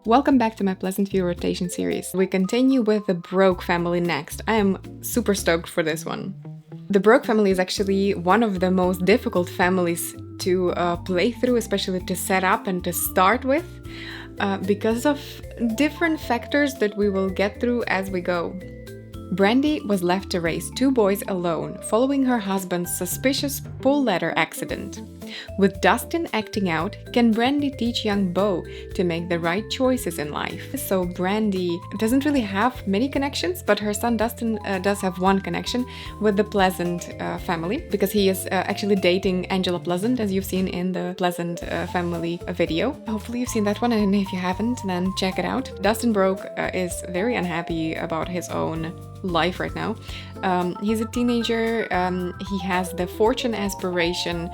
Welcome back to my Pleasantview Rotation series. We continue with the Broke family next. I am super stoked for this one. The Broke family is actually one of the most difficult families to play through, especially to set up and to start with, because of different factors that we will get through as we go. Brandy was left to raise two boys alone following her husband's suspicious pull ladder accident. With Dustin acting out, can Brandy teach young Beau to make the right choices in life? So Brandy doesn't really have many connections, but her son Dustin does have one connection with the Pleasant family, because he is actually dating Angela Pleasant, as you've seen in the Pleasant family video. Hopefully you've seen that one, and if you haven't, then check it out. Dustin Broke is very unhappy about his own life right now. He's a teenager, he has the fortune aspiration,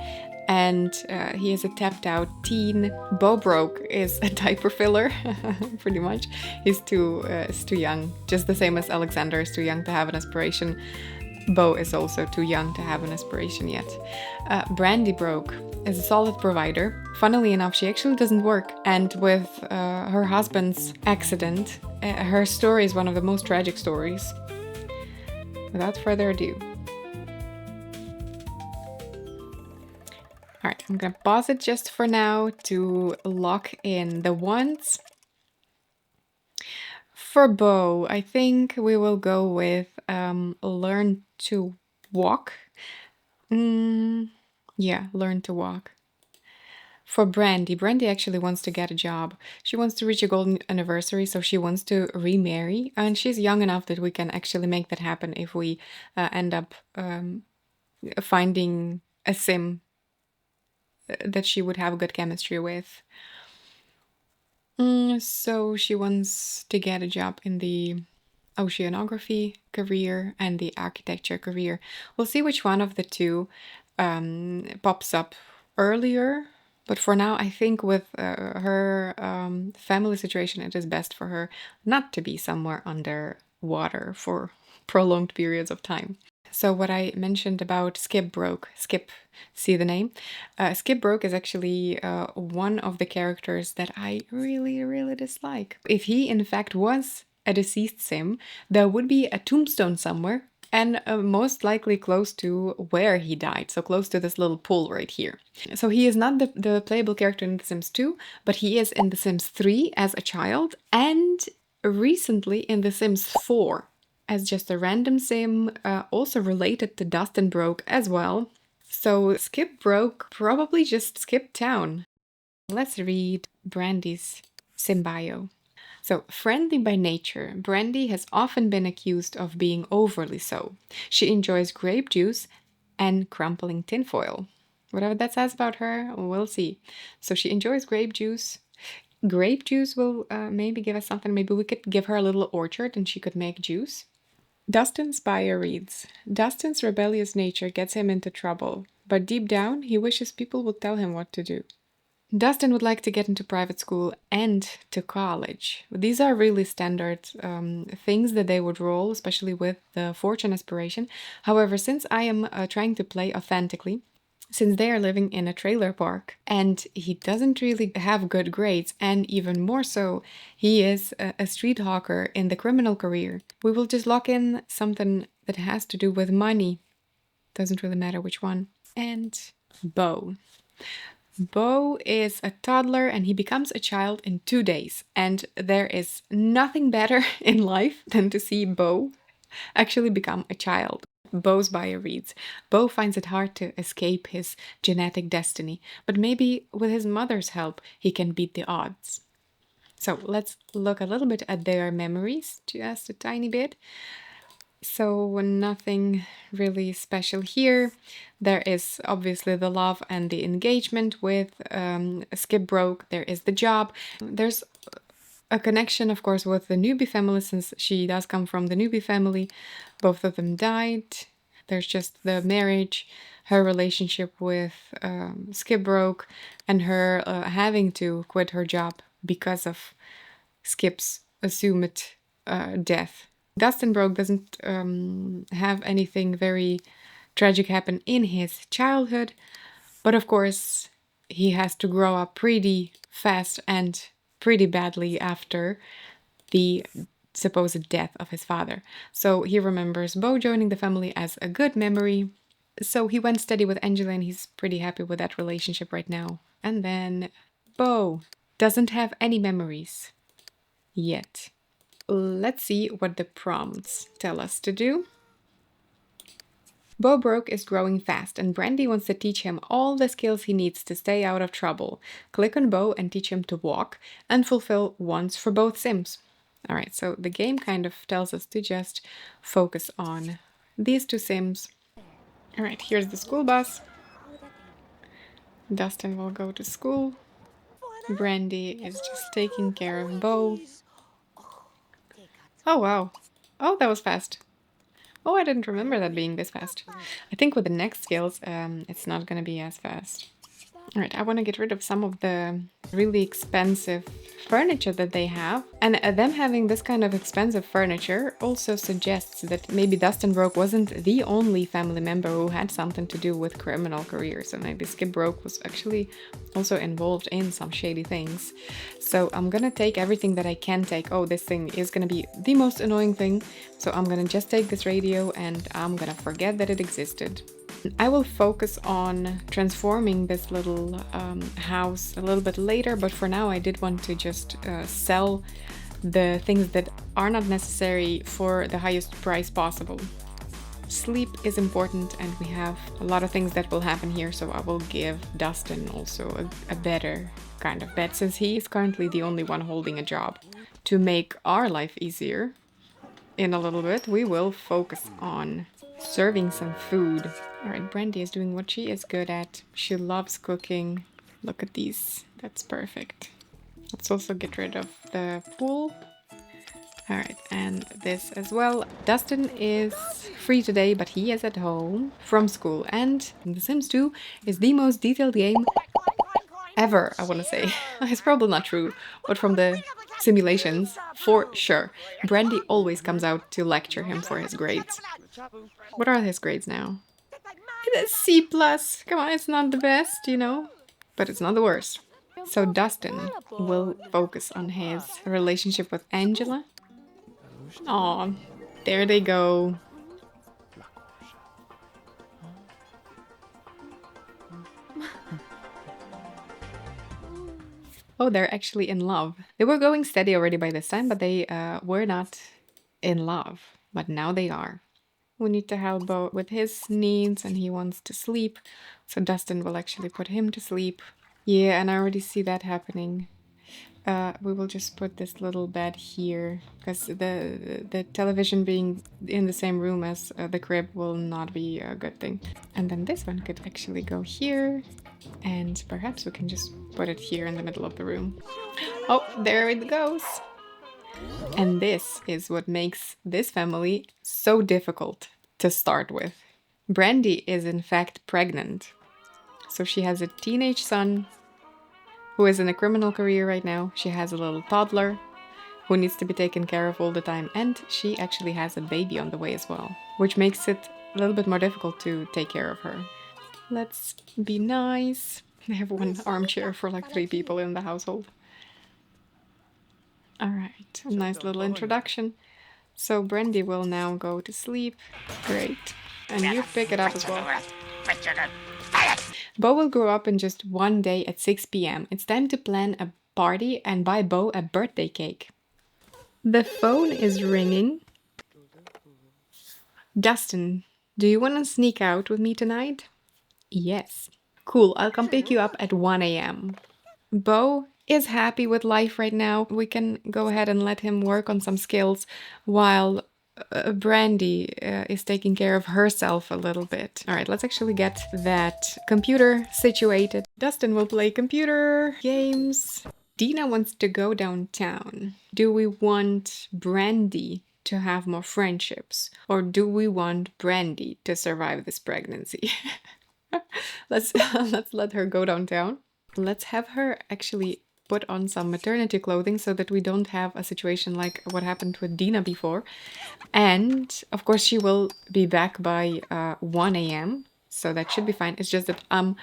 and he is a tapped out teen. Beau Broke is a diaper filler, pretty much. He's too young, just the same as Alexander is too young to have an aspiration. Beau is also too young to have an aspiration yet. Brandy Broke is a solid provider. Funnily enough, she actually doesn't work, and with her husband's accident, her story is one of the most tragic stories. Without further ado. Alright, I'm gonna pause it just for now to lock in the ones. For Beau, I think we will go with learn to walk. Yeah, learn to walk. For Brandy actually wants to get a job. She wants to reach a golden anniversary, so she wants to remarry, and she's young enough that we can actually make that happen if we end up finding a sim that she would have good chemistry with. So she wants to get a job in the oceanography career and the architecture career. We'll see which one of the two pops up earlier. But for now, I think with her family situation, it is best for her not to be somewhere underwater for prolonged periods of time. So what I mentioned about Skip Broke, Skip, see the name? Skip Broke is actually one of the characters that I really, really dislike. If he in fact was a deceased sim, there would be a tombstone somewhere, and most likely close to where he died, so close to this little pool right here. So he is not the playable character in The Sims 2, but he is in The Sims 3 as a child, and recently in The Sims 4 as just a random sim, also related to Dustin Broke as well. So Skip Broke probably just skipped town. Let's read Brandy's sim bio. So, friendly by nature, Brandy has often been accused of being overly so. She enjoys grape juice and crumpling tinfoil. Whatever that says about her, we'll see. So she enjoys grape juice. Grape juice will maybe give us something. Maybe we could give her a little orchard and she could make juice. Dustin's bio reads, Dustin's rebellious nature gets him into trouble, but deep down, he wishes people would tell him what to do. Dustin would like to get into private school and to college. These are really standard things that they would roll, especially with the fortune aspiration. However, since I am trying to play authentically, since they are living in a trailer park and he doesn't really have good grades, and even more so, he is a street hawker in the criminal career, we will just lock in something that has to do with money. Doesn't really matter which one. And Beau. Beau is a toddler and he becomes a child in 2 days. And there is nothing better in life than to see Beau actually become a child. Beau's bio reads, Beau finds it hard to escape his genetic destiny, but maybe with his mother's help he can beat the odds. So let's look a little bit at their memories, just a tiny bit. So nothing really special here. There is obviously the love and the engagement with Skip Broke. There is the job. There's a connection, of course, with the newbie family, since she does come from the newbie family. Both of them died. There's just the marriage, her relationship with Skip Broke, and her having to quit her job because of Skip's assumed death. Dustin Broke doesn't have anything very tragic happen in his childhood, but of course he has to grow up pretty fast and pretty badly after the supposed death of his father. So he remembers Bo joining the family as a good memory. So he went steady with Angela and he's pretty happy with that relationship right now. And then Bo doesn't have any memories yet. Let's see what the prompts tell us to do. Bo Broke is growing fast and Brandy wants to teach him all the skills he needs to stay out of trouble. Click on Bo and teach him to walk and fulfill wants for both Sims. Alright, so the game kind of tells us to just focus on these two Sims. Alright, here's the school bus. Dustin will go to school. Brandy is just taking care of Bo. Oh wow. Oh, that was fast. Oh, I didn't remember that being this fast. I think with the next skills, it's not going to be as fast. Alright, I want to get rid of some of the really expensive furniture that they have. And them having this kind of expensive furniture also suggests that maybe Dustin Broke wasn't the only family member who had something to do with criminal careers. So maybe Skip Broke was actually also involved in some shady things. So I'm gonna take everything that I can take. Oh, this thing is gonna be the most annoying thing. So I'm gonna just take this radio and I'm gonna forget that it existed. I will focus on transforming this little house a little bit later, but for now I did want to just sell the things that are not necessary for the highest price possible. Sleep is important and we have a lot of things that will happen here, so I will give Dustin also a better kind of bed, since he is currently the only one holding a job. To make our life easier, in a little bit, we will focus on serving some food. Alright, Brandy is doing what she is good at. She loves cooking. Look at these. That's perfect. Let's also get rid of the pool. Alright, and this as well. Dustin is free today, but he is at home from school. And The Sims 2 is the most detailed game ever, I want to say. It's probably not true, but from the simulations, for sure. Brandy always comes out to lecture him for his grades. What are his grades now? It's C+. Come on, it's not the best, you know, but it's not the worst. So Dustin will focus on his relationship with Angela. Aw, there they go. Oh, they're actually in love. They were going steady already by this time, but they were not in love. But now they are. We need to help Bo with his needs and he wants to sleep. So Dustin will actually put him to sleep. Yeah, and I already see that happening. We will just put this little bed here because the television being in the same room as the crib will not be a good thing. And then this one could actually go here, and perhaps we can just put it here in the middle of the room. Oh, there it goes. And this is what makes this family so difficult to start with. Brandy is in fact pregnant. So she has a teenage son who is in a criminal career right now. She has a little toddler who needs to be taken care of all the time. And she actually has a baby on the way as well, which makes it a little bit more difficult to take care of her. Let's be nice. I have one armchair for like 3 people in the household. Alright, a nice little introduction. So Brandy will now go to sleep. Great. And you pick it up as well. Bo will grow up in just one day at 6 p.m. It's time to plan a party and buy Bo a birthday cake. The phone is ringing. Dustin, do you want to sneak out with me tonight? Yes. Cool, I'll come pick you up at 1 a.m. Bo is happy with life right now. We can go ahead and let him work on some skills while Brandy is taking care of herself a little bit. All right, let's actually get that computer situated. Dustin will play computer games. Dina wants to go downtown. Do we want Brandy to have more friendships, or do we want Brandy to survive this pregnancy? Let's let her go downtown. Let's have her actually put on some maternity clothing so that we don't have a situation like what happened with Dina before. And of course she will be back by 1 a.m. So that should be fine. It's just that I'm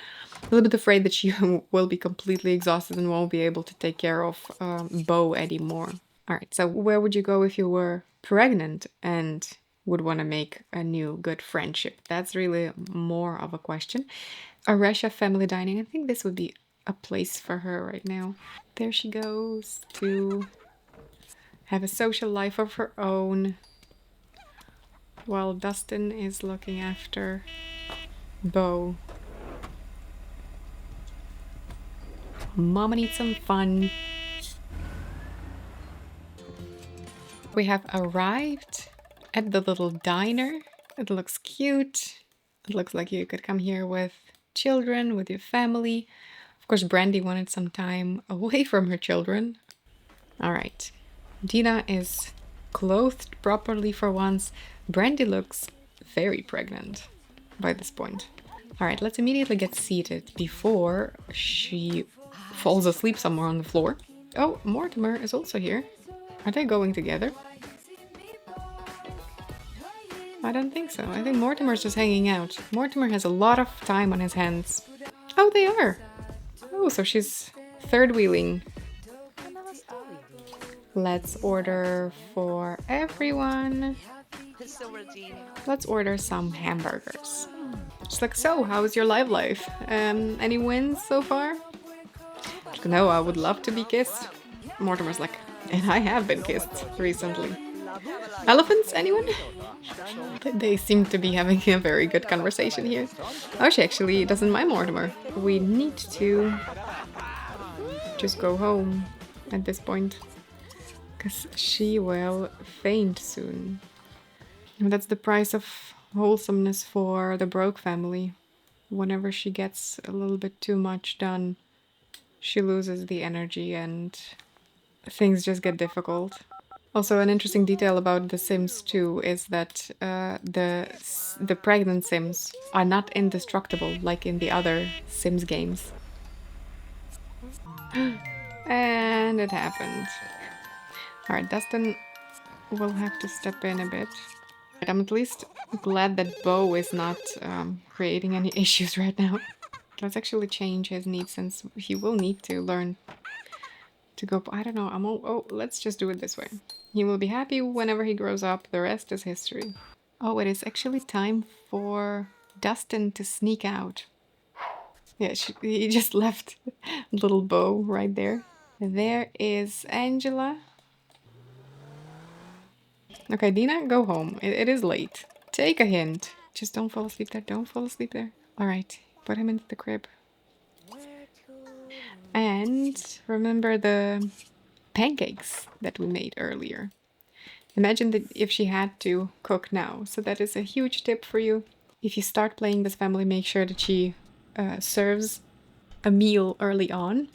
a little bit afraid that she will be completely exhausted and won't be able to take care of Bo anymore. All right, so where would you go if you were pregnant and would want to make a new good friendship? That's really more of a question. Aresha family dining. I think this would be a place for her right now. There she goes to have a social life of her own while Dustin is looking after Bo. Mama needs some fun. We have arrived at the little diner. It looks cute. It looks like you could come here with children, with your family. Of course, Brandy wanted some time away from her children. All right. Dina is clothed properly for once. Brandy looks very pregnant by this point. All right, let's immediately get seated before she falls asleep somewhere on the floor. Oh, Mortimer is also here. Are they going together? I don't think so. I think Mortimer's just hanging out. Mortimer has a lot of time on his hands. Oh, they are. Oh, so she's third wheeling. Let's order for everyone. Let's order some hamburgers. She's like, so, how is your life? Any wins so far? No, I would love to be kissed. Mortimer's like, and I have been kissed recently. Elephants, anyone? They seem to be having a very good conversation here. Oh, she actually doesn't mind Mortimer. We need to just go home at this point, because she will faint soon. And that's the price of wholesomeness for the Broke family. Whenever she gets a little bit too much done, she loses the energy and things just get difficult. Also, an interesting detail about The Sims 2 is that the pregnant Sims are not indestructible like in the other Sims games. And it happened. Alright, Dustin will have to step in a bit. I'm at least glad that Bo is not creating any issues right now. Let's actually change his needs, since he will need to learn to go. I don't know. Oh, let's just do it this way. He will be happy whenever he grows up. The rest is history. Oh, it is actually time for Dustin to sneak out. Yeah, he just left little Bo right there. There is Angela. Okay, Dina, go home. It is late. Take a hint. Just don't fall asleep there. Don't fall asleep there. All right, put him into the crib. And remember the pancakes that we made earlier. Imagine that if she had to cook now. So that is a huge tip for you. If you start playing this family, make sure that she serves a meal early on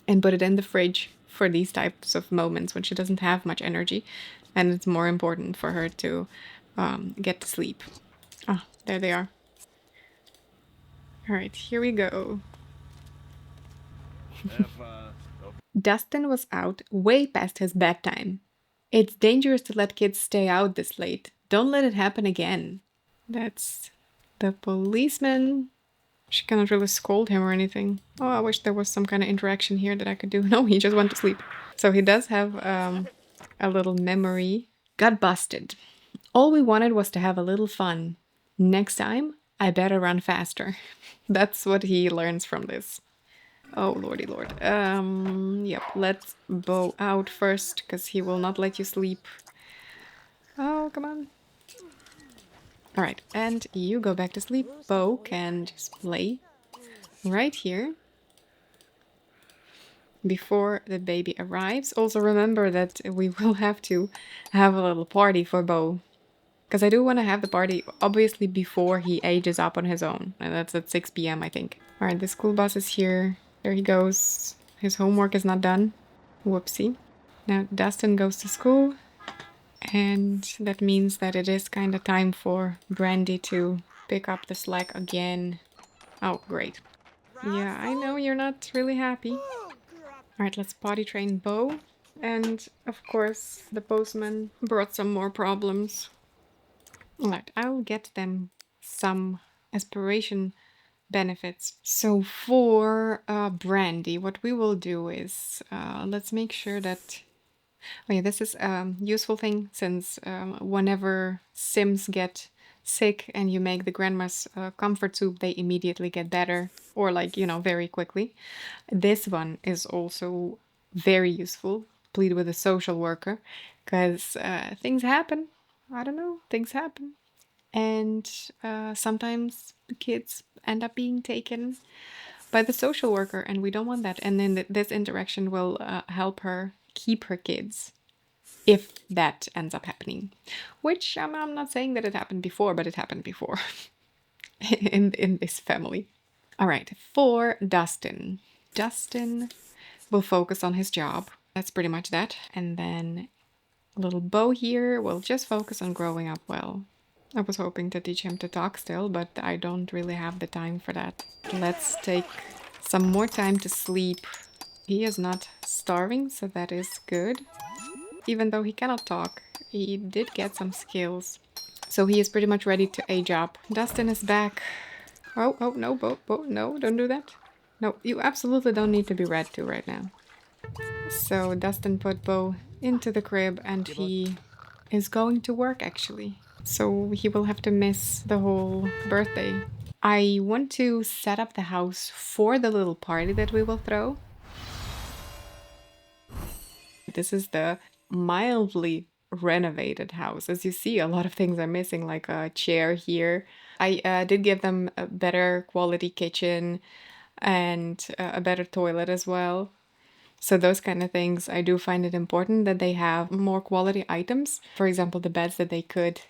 and put it in the fridge for these types of moments when she doesn't have much energy and it's more important for her to get to sleep. Ah, there they are. All right, here we go. Dustin was out way past his bedtime. It's dangerous to let kids stay out this late. Don't let it happen again. That's the policeman. She cannot really scold him or anything. Oh, I wish there was some kind of interaction here that I could do. No, he just went to sleep. So he does have a little memory. Got busted. All we wanted was to have a little fun. Next time, I better run faster. That's what he learns from this. Oh, lordy lord. Yep, let's Bo out first, because he will not let you sleep. Oh, come on. Alright, and you go back to sleep. Bo can just play right here before the baby arrives. Also remember that we will have to have a little party for Bo, because I do want to have the party obviously before he ages up on his own. And that's at 6 p.m. I think. Alright, the school bus is here. There he goes. His homework is not done. Whoopsie. Now Dustin goes to school. And that means that it is kind of time for Brandy to pick up the slack again. Oh, great. Yeah, I know you're not really happy. Alright, let's potty train Bo. And, of course, the postman brought some more problems. Alright, I'll get them some aspiration benefits. So for brandy, what we will do is let's make sure that. Oh yeah, this is a useful thing since whenever Sims get sick and you make the grandma's comfort soup, they immediately get better or like, very quickly. This one is also very useful. Plead with a social worker because things happen. I don't know, things happen. And sometimes the kids end up being taken by the social worker, and we don't want that. And then this interaction will help her keep her kids if that ends up happening. Which I'm not saying that it happened before, but it happened before in this family. All right, for Dustin. Dustin will focus on his job. That's pretty much that. And then little Bo here will just focus on growing up well. I was hoping to teach him to talk still, but I don't really have the time for that. Let's take some more time to sleep. He is not starving, so that is good. Even though he cannot talk, he did get some skills. So he is pretty much ready to age up. Dustin is back. Oh, no, Bo, no, don't do that. No, you absolutely don't need to be read to right now. So Dustin put Bo into the crib and he is going to work actually. So he will have to miss the whole birthday. I want to set up the house for the little party that we will throw. This is the mildly renovated house. As you see, a lot of things are missing, like a chair here. I did give them a better quality kitchen and a better toilet as well. So those kind of things, I do find it important that they have more quality items. For example, the beds that they could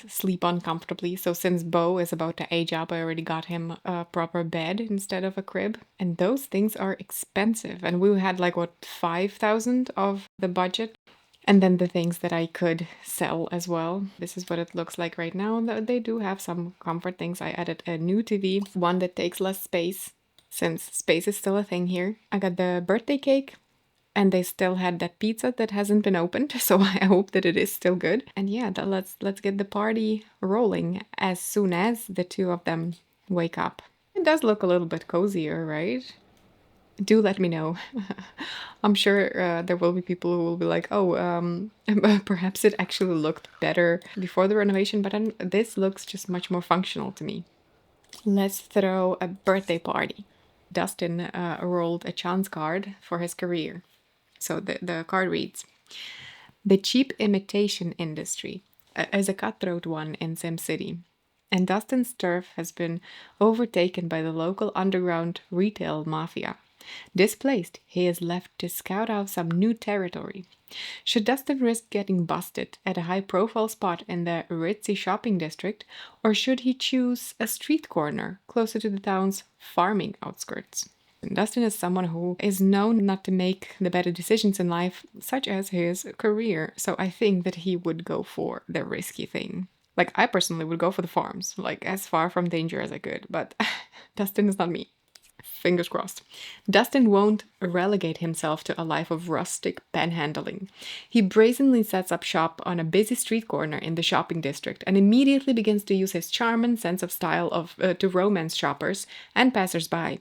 sleep on comfortably. So since Bo is about to age up, I already got him a proper bed instead of a crib. And those things are expensive. And we had like, what, 5,000 of the budget. And then the things that I could sell as well. This is what it looks like right now. They do have some comfort things. I added a new TV, one that takes less space, since space is still a thing here. I got the birthday cake, and they still had that pizza that hasn't been opened, so I hope that it is still good. And yeah, let's get the party rolling as soon as the two of them wake up. It does look a little bit cozier, right? Do let me know. I'm sure there will be people who will be like, oh, perhaps it actually looked better before the renovation, but this looks just much more functional to me. Let's throw a birthday party. Dustin rolled a chance card for his career. So the card reads, the cheap imitation industry is a cutthroat one in SimCity. And Dustin's turf has been overtaken by the local underground retail mafia. Displaced, he is left to scout out some new territory. Should Dustin risk getting busted at a high-profile spot in the ritzy shopping district, or should he choose a street corner closer to the town's farming outskirts? Dustin is someone who is known not to make the better decisions in life, such as his career, so I think that he would go for the risky thing. Like, I personally would go for the farms, like, as far from danger as I could, but Dustin is not me. Fingers crossed. Dustin won't relegate himself to a life of rustic panhandling. He brazenly sets up shop on a busy street corner in the shopping district and immediately begins to use his charm and sense of style to romance shoppers and passers-by.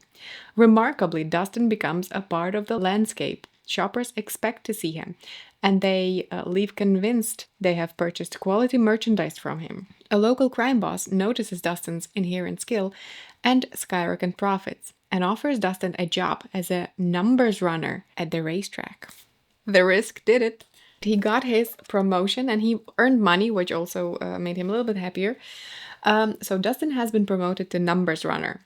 Remarkably, Dustin becomes a part of the landscape. Shoppers expect to see him, and they leave convinced they have purchased quality merchandise from him. A local crime boss notices Dustin's inherent skill and skyrocket profits, and offers Dustin a job as a numbers runner at the racetrack. The risk did it. He got his promotion and he earned money, which also made him a little bit happier. So Dustin has been promoted to numbers runner.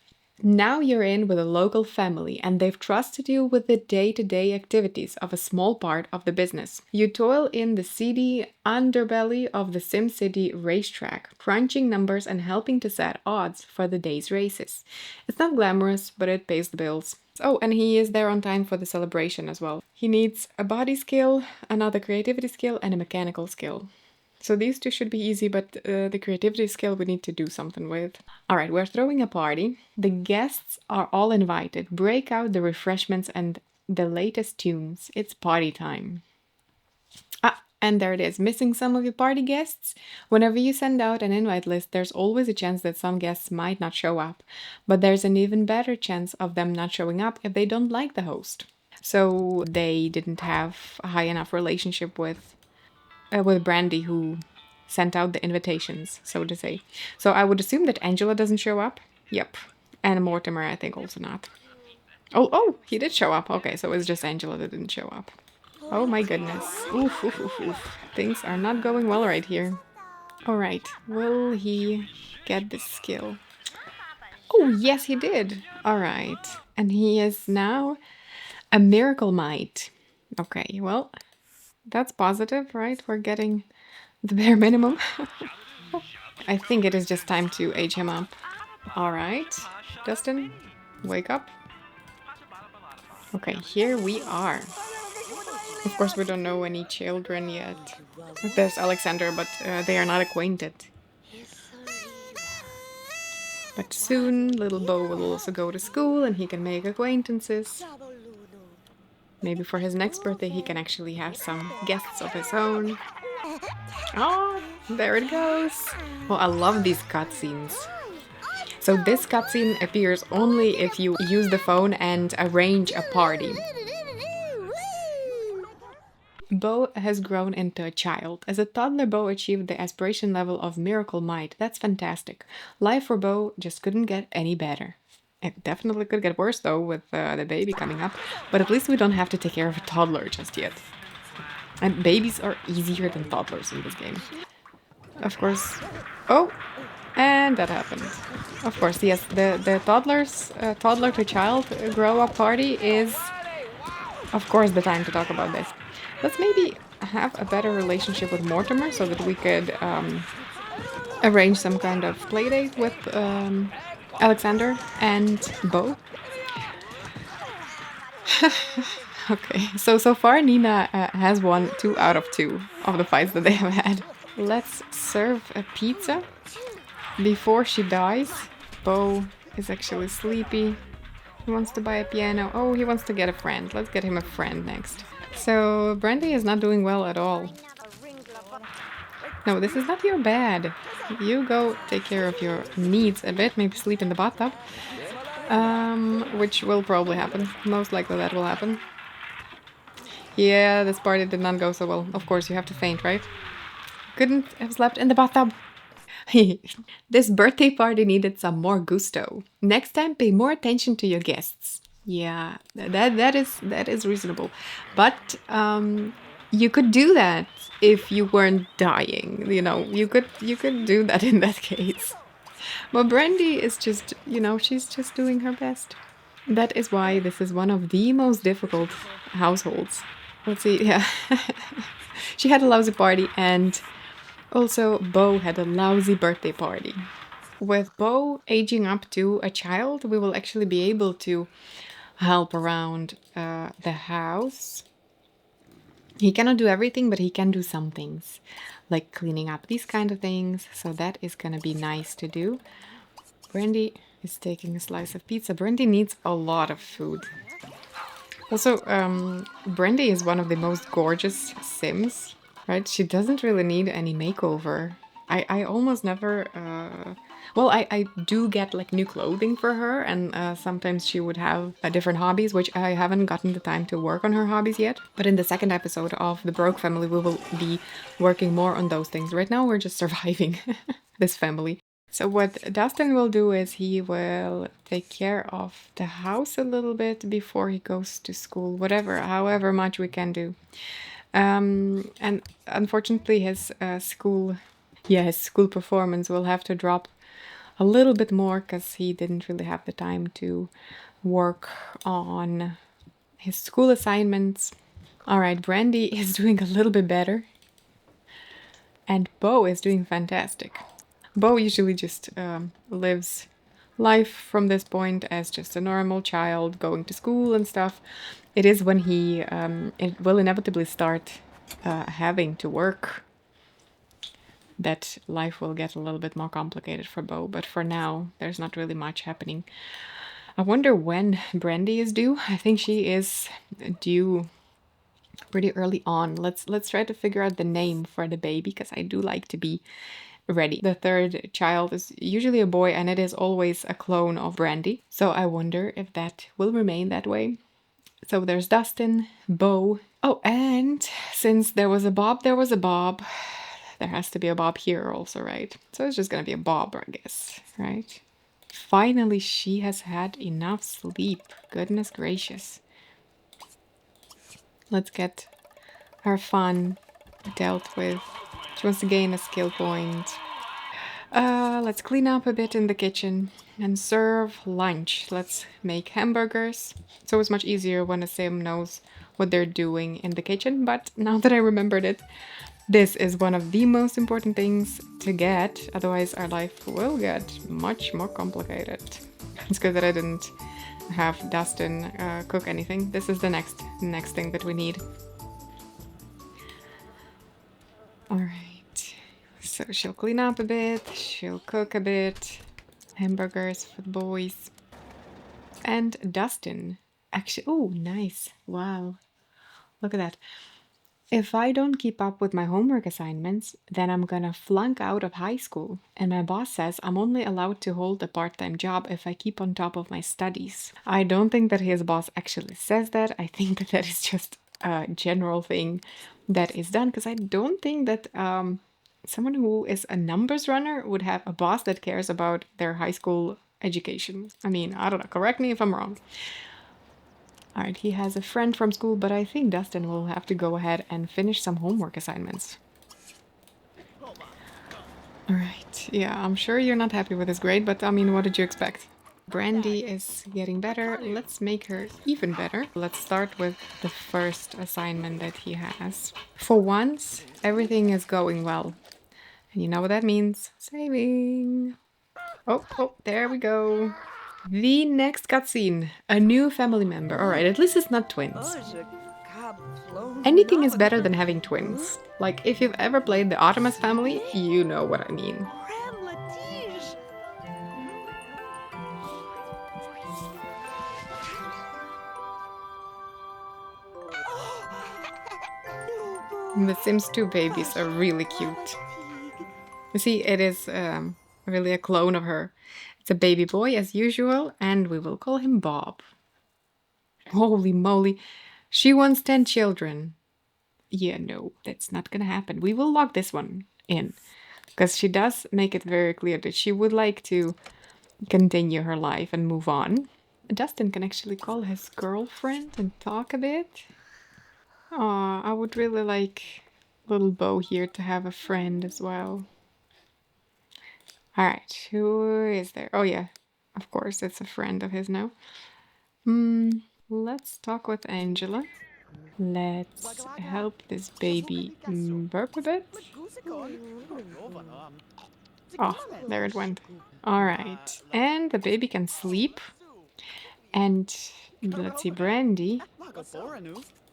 Now you're in with a local family and they've trusted you with the day-to-day activities of a small part of the business. You toil in the seedy underbelly of the SimCity racetrack, crunching numbers and helping to set odds for the day's races. It's not glamorous, but it pays the bills. Oh, and he is there on time for the celebration as well. He needs a body skill, another creativity skill, and a mechanical skill. So these two should be easy, but the creativity skill we need to do something with. All right, we're throwing a party. The guests are all invited. Break out the refreshments and the latest tunes. It's party time. Ah, And there it is, missing some of your party guests. Whenever you send out an invite list, there's always a chance that some guests might not show up. But there's an even better chance of them not showing up if they don't like the host. So they didn't have a high enough relationship with Brandy, who sent out the invitations, so to say. So I would assume that Angela doesn't show up. Yep. And Mortimer, I think, also not. Oh, he did show up. Okay, so it's just Angela that didn't show up. Oh my goodness. Oof, oof, oof, oof. Things are not going well right here. Alright, will he get this skill? Oh, yes, he did. Alright. And he is now a miracle mite. Okay, well, that's positive, right? We're getting the bare minimum. I think it is just time to age him up. Alright, Dustin, wake up. Okay, here we are. Of course, we don't know any children yet. There's Alexander, but they are not acquainted. But soon, little Bo will also go to school and he can make acquaintances. Maybe for his next birthday he can actually have some guests of his own. Oh, there it goes. Well, I love these cutscenes. So this cutscene appears only if you use the phone and arrange a party. Bo has grown into a child. As a toddler, Bo achieved the aspiration level of Miracle Might. That's fantastic. Life for Bo just couldn't get any better. It definitely could get worse though with the baby coming up, but at least we don't have to take care of a toddler just yet. And babies are easier than toddlers in this game. Of course. Oh, and that happened. Of course, yes, the toddler to child grow up party is, of course, the time to talk about this. Let's maybe have a better relationship with Mortimer so that we could arrange some kind of playdate with Alexander and Bo. Okay, so far Nina has won 2 out of 2 of the fights that they have had. Let's serve a pizza before she dies. Bo is actually sleepy. He wants to buy a piano. Oh, he wants to get a friend. Let's get him a friend next. So Brandy is not doing well at all. No, this is not your bad. You go take care of your needs a bit, maybe sleep in the bathtub. Which will probably happen. Most likely that will happen. Yeah, this party did not go so well. Of course, you have to faint, right? Couldn't have slept in the bathtub. This birthday party needed some more gusto. Next time, pay more attention to your guests. Yeah, that is reasonable, but you could do that if you weren't dying. You know, you could do that in that case. But Brandy is just, she's just doing her best. That is why this is one of the most difficult households. Let's see, yeah. She had a lousy party, and also Bo had a lousy birthday party. With Bo aging up to a child, we will actually be able to help around the house. He cannot do everything, but he can do some things, like cleaning up, these kind of things. So that is gonna be nice to do. Brandy is taking a slice of pizza. Brandy needs a lot of food. Also, Brandy is one of the most gorgeous Sims, right? She doesn't really need any makeover. I almost never... Well, I do get like new clothing for her, and sometimes she would have different hobbies, which I haven't gotten the time to work on her hobbies yet. But in the second episode of The Broke Family, we will be working more on those things. Right now, we're just surviving this family. So what Dustin will do is he will take care of the house a little bit before he goes to school, however much we can do. And unfortunately, his school performance will have to drop a little bit more because he didn't really have the time to work on his school assignments. All right, Brandy is doing a little bit better, and Bo is doing fantastic. Bo usually just lives life from this point as just a normal child going to school and stuff. It is when he it will inevitably start having to work that life will get a little bit more complicated for Bo, but for now there's not really much happening. I wonder when Brandy is due. I think she is due pretty early on. Let's try to figure out the name for the baby because I do like to be ready. The third child is usually a boy and it is always a clone of Brandy. So I wonder if that will remain that way. So there's Dustin, Bo. Oh, and since there was a Bob, there was a Bob. There has to be a Bob here also, right? So it's just gonna be a Bob, I guess, right? Finally, she has had enough sleep. Goodness gracious. Let's get her fun dealt with. She wants to gain a skill point. Let's clean up a bit in the kitchen and serve lunch. Let's make hamburgers. It's always much easier when a sim knows what they're doing in the kitchen, but now that I remembered it, this is one of the most important things to get, otherwise our life will get much more complicated. It's good that I didn't have Dustin cook anything. This is the next thing that we need. All right, so she'll clean up a bit, she'll cook a bit, hamburgers for the boys. And Dustin, actually, oh, nice, wow, look at that. If I don't keep up with my homework assignments, then I'm gonna flunk out of high school. And my boss says I'm only allowed to hold a part-time job if I keep on top of my studies. I don't think that his boss actually says that. I think that that is just a general thing that is done because I don't think that someone who is a numbers runner would have a boss that cares about their high school education. I mean, I don't know, correct me if I'm wrong. All right, he has a friend from school, but I think Dustin will have to go ahead and finish some homework assignments. All right, yeah, I'm sure you're not happy with his grade, but I mean, what did you expect? Brandy is getting better. Let's make her even better. Let's start with the first assignment that he has. For once, everything is going well. And you know what that means? Saving. Oh, there we go. The next cutscene. A new family member. Alright, at least it's not twins. Anything is better than having twins. Like, if you've ever played the Artemis family, you know what I mean. The Sims 2 babies are really cute. You see, it is really a clone of her. It's a baby boy as usual, and we will call him Bob. Holy moly, she wants 10 children. Yeah, no, that's not gonna happen. We will lock this one in, because she does make it very clear that she would like to continue her life and move on. Dustin can actually call his girlfriend and talk a bit. Aw, I would really like little Bo here to have a friend as well. Alright, who is there? Oh yeah, of course, it's a friend of his now. Let's talk with Angela. Let's help this baby burp a bit. Oh, there it went. Alright, and the baby can sleep. And let's see, Brandy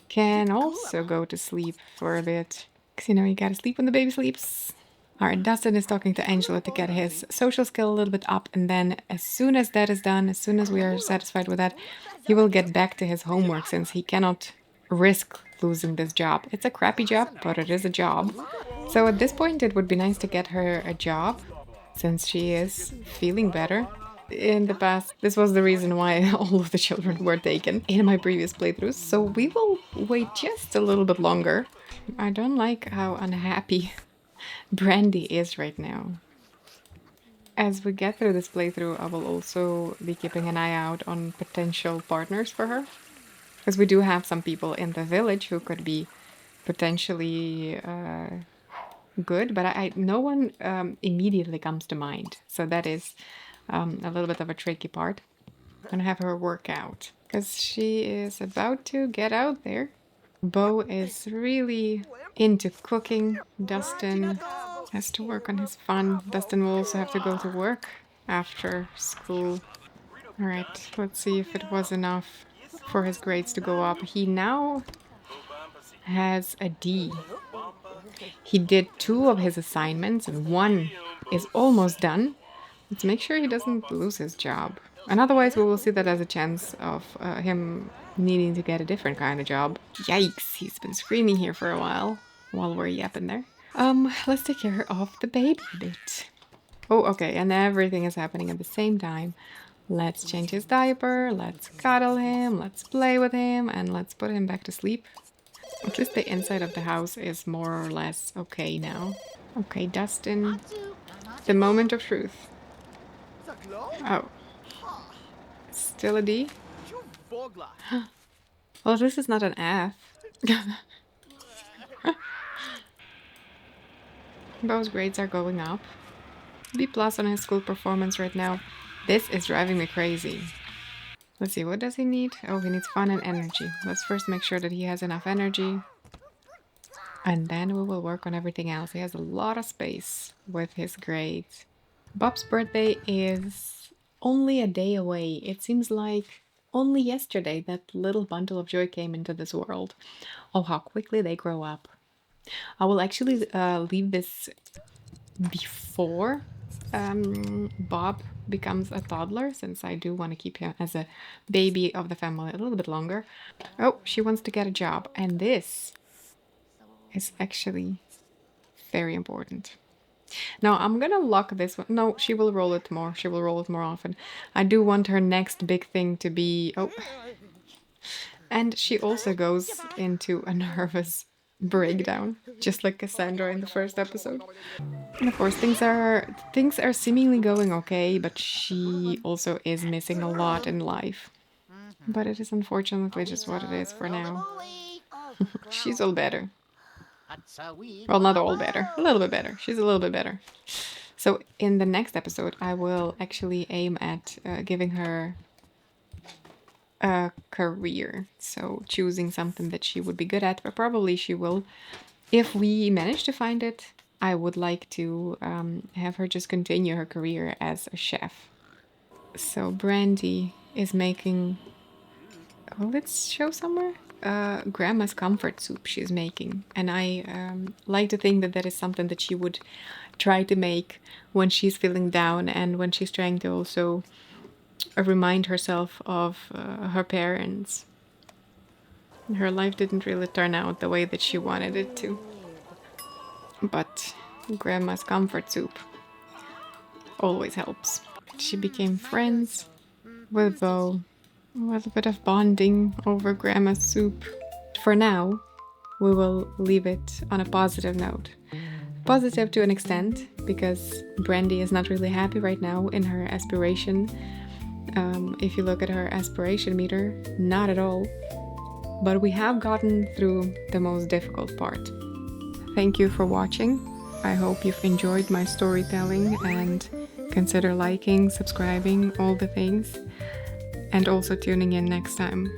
can also go to sleep for a bit. Because, you know, you gotta sleep when the baby sleeps. Alright, Dustin is talking to Angela to get his social skill a little bit up, and then as soon as that is done, as soon as we are satisfied with that, he will get back to his homework since he cannot risk losing this job. It's a crappy job, but it is a job. So at this point, it would be nice to get her a job since she is feeling better. In the past, this was the reason why all of the children were taken in my previous playthroughs, so we will wait just a little bit longer. I don't like how unhappy Brandy is right now. As we get through this playthrough, I will also be keeping an eye out on potential partners for her. Because we do have some people in the village who could be potentially good, but no one immediately comes to mind. So that is a little bit of a tricky part. I'm gonna have her work out because she is about to get out there. Bo is really into cooking. Dustin has to work on his fun. Dustin will also have to go to work after school. Alright, let's see if it was enough for his grades to go up. He now has a D. He did 2 of his assignments and 1 is almost done. Let's make sure he doesn't lose his job. And otherwise we will see that as a chance of him needing to get a different kind of job. Yikes, he's been screaming here for a while we're yapping there. Let's take care of the baby a bit. Oh, okay, and everything is happening at the same time. Let's change his diaper, let's cuddle him, let's play with him, and let's put him back to sleep. At least the inside of the house is more or less okay now. Okay, Dustin, the moment of truth. Oh, still a D? Well, this is not an F. Those grades are going up. B plus on his school performance right now. This is driving me crazy. Let's see, what does he need? Oh, he needs fun and energy. Let's first make sure that he has enough energy. And then we will work on everything else. He has a lot of space with his grades. Bob's birthday is only a day away. It seems like only yesterday that little bundle of joy came into this world. Oh, how quickly they grow up. I will actually leave this before Bob becomes a toddler, since I do want to keep him as a baby of the family a little bit longer. Oh, she wants to get a job, and this is actually very important. Now I'm gonna lock this one. No, she will roll it more. She will roll it more often. I do want her next big thing to be... Oh. And she also goes into a nervous breakdown, just like Cassandra in the first episode. And of course, things are seemingly going okay, but she also is missing a lot in life. But it is unfortunately just what it is for now. She's all better. Well, not all better. A little bit better. She's a little bit better. So in the next episode, I will actually aim at giving her a career. So choosing something that she would be good at, but probably she will. If we manage to find it, I would like to have her just continue her career as a chef. So Brandy is making... Oh, let's show somewhere. Grandma's comfort soup she's making, and I like to think that that is something that she would try to make when she's feeling down and when she's trying to also remind herself of her parents. Her life didn't really turn out the way that she wanted it to, but Grandma's comfort soup always helps. She became friends with Bo. With a bit of bonding over Grandma's soup. For now, we will leave it on a positive note. Positive to an extent, because Brandy is not really happy right now in her aspiration. If you look at her aspiration meter, not at all. But we have gotten through the most difficult part. Thank you for watching. I hope you've enjoyed my storytelling, and consider liking, subscribing, all the things. And also tuning in next time.